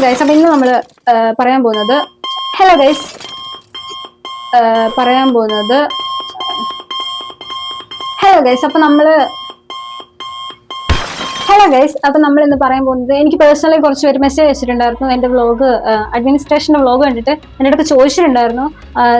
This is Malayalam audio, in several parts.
ഗൈസ്, അപ്പം ഇന്ന് നമ്മൾ പറയാൻ പോകുന്നത് ഹലോ ഗൈസ് പറയാൻ പോകുന്നത് അപ്പം നമ്മൾ ഇന്ന് പറയാൻ പോകുന്നത്, എനിക്ക് പേഴ്സണലി കുറച്ച് പേര് മെസ്സേജ് അയച്ചിട്ടുണ്ടായിരുന്നു. എൻ്റെ വ്ളോഗ്, അഡ്മിനിസ്ട്രേഷൻ്റെ വ്ളോഗ് കണ്ടിട്ട് എൻ്റെ അടുത്ത് ചോദിച്ചിട്ടുണ്ടായിരുന്നു,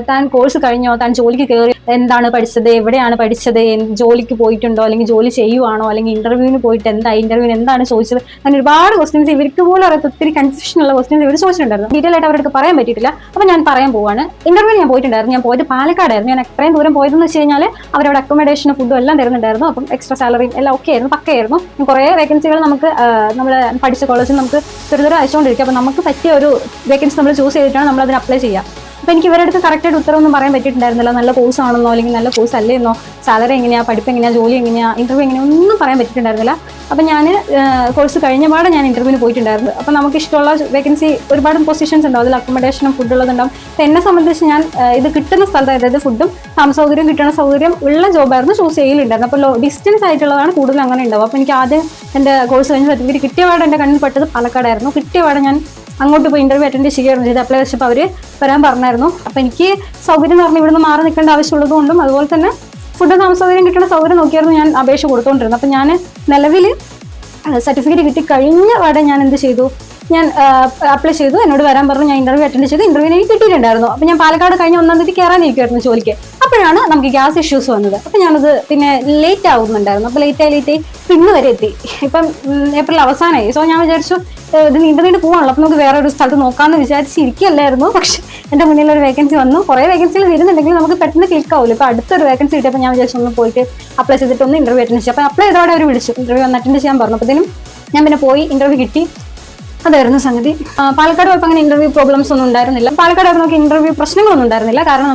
താൻ കോഴ്സ് കഴിഞ്ഞോ, താൻ ജോലിക്ക് കയറി, എന്താണ് പഠിച്ചത്, എവിടെയാണ് പഠിച്ചത്, ജോലിക്ക് പോയിട്ടുണ്ടോ, അല്ലെങ്കിൽ ജോലി ചെയ്യുവാണോ, അല്ലെങ്കിൽ ഇന്റർവ്യൂവിന് പോയിട്ട് ഇന്റർവ്യൂവിന് എന്താണ് ചോദിച്ചത്, അങ്ങനെ ഒരുപാട് ക്വസ്റ്റ്യൻസ് ഇവർക്ക് പോലും അറിയാത്ത ഒത്തിരി കൺഫ്യൂഷൻ ഉള്ള ക്വസ്റ്റ്യൻസ് ഇവർ ചോദിച്ചിട്ടുണ്ടായിരുന്നു. ഡീറ്റെയിൽ ആയിട്ട് അവർക്ക് പറയാൻ പറ്റിയിട്ടില്ല. അപ്പോൾ ഞാൻ പറയാൻ പോവാണ്. ഇന്റർവ്യൂ ഞാൻ പോയിട്ടുണ്ടായിരുന്നു. ഞാൻ പോയിട്ട് പാലക്കാടായിരുന്നു. ഞാൻ എത്രയും ദൂരം പോയതെന്ന് വെച്ച് കഴിഞ്ഞാൽ അവരവിടെ അക്കോമഡേഷനും ഫുഡും എല്ലാം തരുന്നുണ്ടായിരുന്നു. അപ്പം എക്സ്ട്രാ സാലറിയും എല്ലാം ഒക്കെ ആയിരുന്നു, പക്കയായിരുന്നു. കുറേ വേക്കൻസികൾ നമുക്ക് നമ്മൾ പഠിച്ച കോളേജിൽ നമുക്ക് ചെറുതരം അയച്ചുകൊണ്ടിരിക്കും. അപ്പോൾ നമുക്ക് പറ്റിയ ഒരു വേക്കൻസി നമ്മൾ ചൂസ് ചെയ്തിട്ടാണ് നമ്മൾ അതിന് അപ്ലൈ ചെയ്യുക. അപ്പോൾ എനിക്ക് ഇവരുടെ അടുത്ത് കറക്റ്റായിട്ട് ഉത്തരവൊന്നും പറയാൻ പറ്റിയിട്ടുണ്ടായിരുന്നില്ല. നല്ല കോഴ്സ് ആണെന്നോ അല്ലെങ്കിൽ നല്ല കോഴ്സ് അല്ലേന്നോ, സാലറി എങ്ങനെയാണ്, പഠിപ്പ് എങ്ങനെയാണ്, ജോലി എങ്ങനെയാണ്, ഇന്റർവ്യൂ എങ്ങനെയാണ്, ഒന്നും പറയാൻ പറ്റിയിട്ടുണ്ടായിരുന്നില്ല. അപ്പോൾ ഞാൻ കോഴ്സ് കഴിഞ്ഞപാടെ ഞാൻ ഇന്റർവ്യൂവിന് പോയിട്ടുണ്ടായിരുന്നു. അപ്പോൾ നമുക്ക് ഇഷ്ടമുള്ള വേക്കൻസി ഒരുപാട് പൊസിഷൻസ് ഉണ്ടാവും, അതിൽ അക്കോമഡേഷനും ഫുഡ് ഉള്ളതുണ്ടാവും. അപ്പോൾ എന്നെ സംബന്ധിച്ച് ഞാൻ ഇത് കിട്ടുന്ന സ്ഥലത്ത്, അതായത് ഫുഡും താമസ സൗകര്യം കിട്ടുന്ന സൗകര്യം ഉള്ള ജോബായിരുന്നു ചൂസ് ചെയ്യലുണ്ടായിരുന്നു. അപ്പോൾ ഡിസ്റ്റൻസ് ആയിട്ടുള്ളതാണ് കൂടുതൽ അങ്ങനെ ഉണ്ടാവും. അപ്പോൾ എനിക്ക് ആദ്യം എൻ്റെ കോഴ്സ് കഴിഞ്ഞ സർട്ടിഫിക്കറ്റ് കിട്ടിയപാടെ എൻ്റെ കണ്ണിൽ പെട്ടത് പാലക്കാടായിരുന്നു. കിട്ടിയപാടെ ഞാൻ അങ്ങോട്ട് പോയി ഇന്റർവ്യൂ അറ്റൻഡ് ചെയ്യുകയായിരുന്നു ചെയ്ത്. അപ്ലൈ വെച്ചപ്പോൾ അവർ വരാൻ പറഞ്ഞായിരുന്നു. അപ്പോൾ എനിക്ക് സൗകര്യം എന്ന് പറഞ്ഞാൽ ഇവിടുന്ന് മാറി നിൽക്കേണ്ട ആവശ്യമുള്ളതുകൊണ്ടും അതുപോലെ തന്നെ ഫുഡ് താമസ സൗകര്യം കിട്ടുന്ന സൗകര്യം നോക്കിയായിരുന്നു ഞാൻ അപേക്ഷ കൊടുത്തുകൊണ്ടിരുന്നത്. അപ്പോൾ ഞാൻ നിലവിൽ സർട്ടിഫിക്കറ്റ് കിട്ടി കഴിഞ്ഞ പാടെ ഞാൻ എന്ത് ചെയ്തു, ഞാൻ അപ്ലൈ ചെയ്തു. എന്നോട് വരാൻ പറഞ്ഞു. ഞാൻ ഇന്റർവ്യൂ അറ്റൻഡ് ചെയ്തു. ഇന്റർവ്യൂവിന് എനിക്ക് കിട്ടിയിട്ടുണ്ടായിരുന്നു. അപ്പോൾ ഞാൻ പാലക്കാട് കഴിഞ്ഞ 1-ാം തീയതി കയറാനിരിക്കുമായിരുന്നു ജോലിക്ക്. അപ്പോഴാണ് നമുക്ക് ഗ്യാസ് ഇഷ്യൂസ് വന്നത്. അപ്പോൾ ഞാനത് പിന്നെ ലേറ്റ് ആവുന്നുണ്ടായിരുന്നു. അപ്പോൾ ലേറ്റായി ഇന്ന് വരെ എത്തി. ഇപ്പം ഏപ്രിൽ അവസാനമായി. സോ ഞാൻ വിചാരിച്ചു ഇത് നീണ്ടു പോകാണല്ലോ, അപ്പോൾ നമുക്ക് വേറെ ഒരു സ്ഥലത്ത് നോക്കാമെന്ന് വിചാരിച്ചിരിക്കുകയല്ലായിരുന്നു. പക്ഷെ എൻ്റെ മുന്നിൽ ഒരു വേക്കൻസി വന്നു. കുറേ വേക്കൻസികൾ വരുന്നുണ്ടെങ്കിൽ നമുക്ക് പെട്ടെന്ന് ക്ലിക്ക് ആവില്ല. ഇപ്പോൾ അടുത്തൊരു വേക്കൻസി കിട്ടിയപ്പോൾ ഞാൻ വിചാരിച്ചു ഒന്ന് പോയിട്ട് അപ്ലൈ ചെയ്തിട്ട് ഒന്ന് ഇന്റർവ്യൂ അറ്റൻഡ് ചെയ്യാം. അപ്പോൾ അപ്ലൈ ചെയ്തോടെ അവർ വിളിച്ചു, ഇന്റർവ്യൂ ഒന്ന് അറ്റൻഡ് ചെയ്യാൻ പറഞ്ഞു. അപ്പോഴത്തേനും ഞാൻ പിന്നെ പോയി ഇന്റർവ്യൂ കിട്ടി. അതായിരുന്നു സംഗതി. പാലക്കാട് പോയപ്പോൾ അങ്ങനെ ഇന്റർവ്യൂ പ്രോബ്ലംസ് ഒന്നും ഉണ്ടായിരുന്നില്ല. പാലക്കാട് നമുക്ക് ഇന്റർവ്യൂ പ്രശ്നങ്ങളൊന്നും ഉണ്ടായിരുന്നില്ല. കാരണം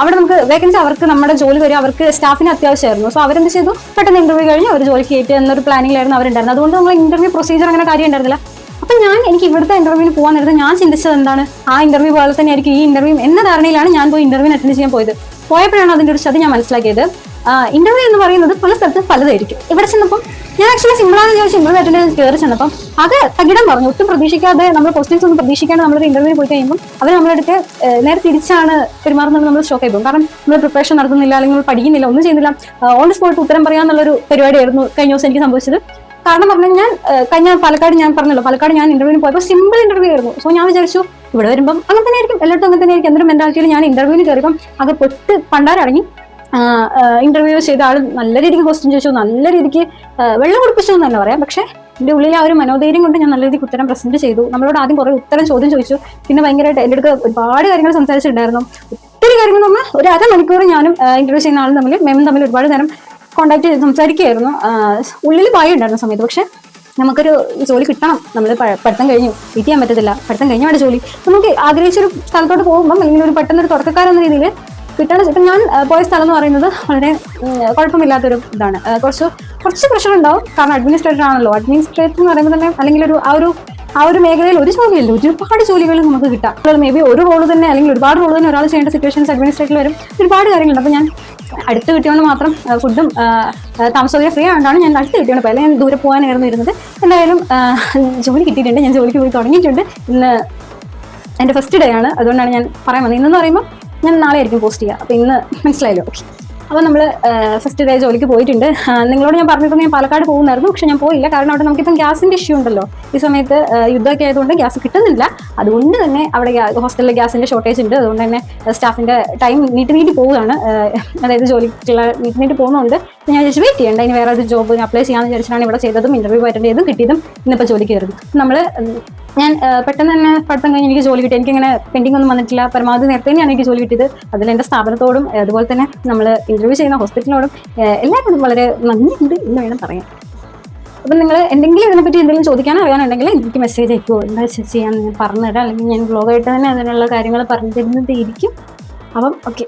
അവിടെ നമുക്ക് വേക്കൻസി, അവർക്ക് നമ്മുടെ ജോലി വരും, അവർക്ക് സ്റ്റാഫിന് അത്യാവശ്യമായിരുന്നു. സോ അവരെന്ത് ചെയ്തു, പെട്ടെന്ന് ഇന്റർവ്യൂ കഴിഞ്ഞ് ഒരു ജോലിക്ക് കയറ്റി എന്നൊരു പ്ലാനിങ്ങിലായിരുന്നു അവരുണ്ടായിരുന്നത്. അതുകൊണ്ട് നമ്മൾ ഇന്റർവ്യൂ പ്രൊസീജിയർ അങ്ങനെ കാര്യം ഉണ്ടായിരുന്നില്ല. അപ്പം എനിക്ക് ഇവിടുത്തെ ഇന്റർവ്യൂവിന് പോകാൻ നേരത്തെ ഞാൻ ചിന്തിച്ചത് എന്താണ്, ആ ഇന്റർവ്യൂ പോലെ തന്നെ ആയിരിക്കും ഈ ഇന്റർവ്യൂ എന്ന ധാരണയിലാണ് ഞാൻ പോയി ഇന്റർവ്യൂവിന് അറ്റൻഡ് ചെയ്യാൻ പോയത്. പോയപ്പോഴാണ് അതിൻ്റെ ഒരു ചതി ഞാൻ മനസ്സിലാക്കിയത്. ഇന്റർവ്യൂ എന്ന് പറയുന്നത് പല സ്ഥലത്തും പലതായിരിക്കും. ഇവിടെ ചെന്നപ്പം ഞാൻ ആക്ച്വലി സിമ്പിളാണെന്ന് ചോദിച്ചു ഇന്റർവ്യൂ അറ്റൻഡ് ചെയ്ത് കയറി ചെന്നപ്പം അത് തകിടം പറഞ്ഞു. ഒട്ടും പ്രതീക്ഷിക്കാതെ, നമ്മൾ ക്വസ്റ്റ്യൻസ് ഒന്നും പ്രതീക്ഷിക്കാതെ നമ്മളൊരു ഇന്റർവ്യൂ പോയി കഴിയുമ്പോൾ അവർ നമ്മളെടുത്ത് നേരെ തിരിച്ചാണ് പെരുമാറുന്നത്. നമ്മൾ ഷോക്ക് ആയി പോകും. കാരണം നമ്മൾ പ്രിപ്പറേഷൻ നടത്തുന്നില്ല, അല്ലെങ്കിൽ പഠിക്കുന്നില്ല, ഒന്നും ചെയ്യുന്നില്ല. ഓൺ ദി സ്പോട്ട് ഉത്തരം പറയാന്നുള്ളൊരു പരിപാടിയായിരുന്നു കഴിഞ്ഞ ദിവസം എനിക്ക് സംഭവിച്ചത്. കാരണം പറഞ്ഞാൽ ഞാൻ കഴിഞ്ഞ പാലക്കാട് ഞാൻ ഇന്റർവ്യൂവിന് പോയപ്പോൾ സിമ്പിൾ ഇന്റർവ്യൂ ആയിരുന്നു. സോ ഞാൻ വിചാരിച്ചു ഇവിടെ വരുമ്പം അങ്ങനെ തന്നെ ആയിരിക്കും, എല്ലായിടത്തും അങ്ങനെ തന്നെ ആയിരിക്കും. എന്തൊരു മെന്റാലിറ്റിയിൽ ഞാൻ ഇന്റർവ്യൂവിന് കയറിയപ്പം അത് പൊട്ട് പണ്ടാരടങ്ങി. ഇന്റർവ്യൂ ചെയ്ത ആൾ നല്ല രീതിക്ക് ക്വസ്റ്റ്യൻ ചോദിച്ചു, നല്ല രീതിക്ക് വെള്ളം കുടിപ്പിച്ചു എന്ന് തന്നെ പറയാം. പക്ഷേ എൻ്റെ ഉള്ളിൽ ആ ഒരു മനോധൈര്യം കൊണ്ട് ഞാൻ നല്ല രീതിക്ക് ഉത്തരം പ്രസന്റ് ചെയ്തു. നമ്മളോട് ആദ്യം കുറേ ചോദ്യം ചോദിച്ചു. പിന്നെ ഭയങ്കരമായിട്ട് എൻ്റെ അടുത്ത് ഒരുപാട് കാര്യങ്ങൾ സംസാരിച്ചിട്ടുണ്ടായിരുന്നു. ഒത്തിരി കാര്യങ്ങൾ പറഞ്ഞാൽ ഒരു അരമണിക്കൂർ ഞാനും ഇന്റർവ്യൂ ചെയ്യുന്ന ആളും തമ്മിൽ ഒരുപാട് നേരം കോൺടാക്ട് ചെയ്ത് സംസാരിക്കുകയായിരുന്നു. ഉള്ളിൽ ഭയം ഉണ്ടായിരുന്ന സമയത്ത്. പക്ഷെ നമുക്കൊരു ജോലി കിട്ടണം, നമ്മൾ പഠിത്തം കഴിഞ്ഞു, വെയിറ്റ് ചെയ്യാൻ പറ്റത്തില്ല, പഠിത്തം കഴിഞ്ഞാണ് ജോലി. നമുക്ക് ആഗ്രഹിച്ചൊരു സ്ഥലത്തോട്ട് പോകുമ്പം അല്ലെങ്കിൽ ഒരു പെട്ടെന്നൊരു തുടക്കക്കാരെന്ന രീതിയിൽ കിട്ടണം. ഇപ്പം ഞാൻ പോയ സ്ഥലം എന്ന് പറയുന്നത് വളരെ കുഴപ്പമില്ലാത്തൊരു ഇതാണ്. കുറച്ച് പ്രഷർ ഉണ്ടാവും. കാരണം അഡ്മിനിസ്ട്രേറ്റർ ആണല്ലോ. അഡ്മിനിസ്ട്രേറ്റർ എന്ന് പറയുമ്പോൾ തന്നെ അല്ലെങ്കിൽ ആ ഒരു മേഖലയിൽ ഒരു ജോലിയല്ല, ഒരുപാട് ജോലികൾ നമുക്ക് കിട്ടാം. മേ ബി ഒരു റോള് തന്നെ അല്ലെങ്കിൽ ഒരുപാട് റോള് തന്നെ ഒരാൾ ചെയ്യേണ്ട സിറ്റുവേഷൻസ് അഡ്മിനിസ്ട്രേറ്ററിൽ വരും. ഒരുപാട് കാര്യങ്ങളുണ്ട്. അപ്പോൾ ഞാൻ അടുത്ത് കിട്ടിയോണ്ട് മാത്രം ഫുഡും താമസസൗകര്യം ഫ്രീ ആയതുകൊണ്ടാണ് ഞാൻ അടുത്ത് കിട്ടിയോണ്ട്. അപ്പോൾ അല്ലെങ്കിൽ ഞാൻ ദൂരെ പോകാനായിരുന്നു ഇരുന്നത്. എന്തായാലും ജോലി കിട്ടിയിട്ടുണ്ട്. ഞാൻ ജോലിക്ക് പോയി തുടങ്ങിയിട്ടുണ്ട്. ഇന്ന് എൻ്റെ ഫസ്റ്റ് ഡേ ആണ്. അതുകൊണ്ടാണ് ഞാൻ പറയാൻ വന്നത്. ഇന്നെന്ന് പറയുമ്പോൾ ഞാൻ നാളെ ആയിരിക്കും പോസ്റ്റ് ചെയ്യുക. അപ്പോൾ ഇന്ന് മനസ്സിലായല്ലോ. ഓക്കെ, അപ്പോൾ നമ്മൾ ഫസ്റ്റ് ഡേ ജോലിക്ക് പോയിട്ടുണ്ട്. നിങ്ങളോട് ഞാൻ പറഞ്ഞിട്ടുണ്ട് ഞാൻ പാലക്കാട് പോകുന്നായിരുന്നു. പക്ഷെ ഞാൻ പോയില്ല. കാരണം അവിടെ നമുക്കിപ്പം ഗ്യാസിൻ്റെ ഇഷ്യൂ ഉണ്ടല്ലോ. ഈ സമയത്ത് യുദ്ധമൊക്കെ ആയതുകൊണ്ട് ഗ്യാസ് കിട്ടുന്നില്ല. അതുകൊണ്ട് തന്നെ അവിടെ ഹോസ്റ്റലിൽ ഗ്യാസിൻ്റെ ഷോർട്ടേജ് ഉണ്ട്. അതുകൊണ്ട് തന്നെ സ്റ്റാഫിൻ്റെ ടൈം നീട്ടി പോവുകയാണ്. അതായത് ജോലിക്കുള്ള നീട്ടി പോകുന്നതുകൊണ്ട് ഞാൻ വിചാരിച്ചു വെയിറ്റ് ചെയ്യേണ്ട, ഇനി വേറെ ഒരു ജോബ് അപ്ലൈ ചെയ്യാമെന്ന് വിചാരിച്ചിട്ടാണ് ഇവിടെ ചെയ്തതും ഇന്റർവ്യൂ അറ്റൻഡ് ചെയ്തും കിട്ടിയതും ഇന്നിപ്പോൾ ജോലിക്ക് കയറുന്നു. ഞാൻ പെട്ടെന്ന് തന്നെ പഠിത്തം കഴിഞ്ഞ് എനിക്ക് ജോലി കിട്ടി. എനിക്കിങ്ങനെ പെൻഡിങ് ഒന്നും വന്നിട്ടില്ല. പരമാവധി നേരത്തെ തന്നെയാണ് എനിക്ക് ജോലി കിട്ടിയത്. അതിൽ എൻ്റെ സ്ഥാപനത്തോടും അതുപോലെ തന്നെ നമ്മൾ ഇന്റർവ്യൂ ചെയ്യുന്ന ഹോസ്പിറ്റലിനോടും എല്ലാവരോടും വളരെ നന്ദിയുണ്ട് എന്ന് വേണം പറയാൻ. അപ്പം നിങ്ങൾ എന്തെങ്കിലും ഇതിനെപ്പറ്റി എന്തെങ്കിലും ചോദിക്കാനോ അറിയാനുണ്ടെങ്കിൽ എനിക്ക് മെസ്സേജ് അയക്കുമോ, എന്താ ചെയ്യാമെന്ന് ഞാൻ പറഞ്ഞുതരാം. അല്ലെങ്കിൽ ഞാൻ വ്ളോഗായിട്ട് തന്നെ അതിനുള്ള കാര്യങ്ങൾ പറഞ്ഞു തരുന്നതായിരിക്കും. അപ്പം ഓക്കെ.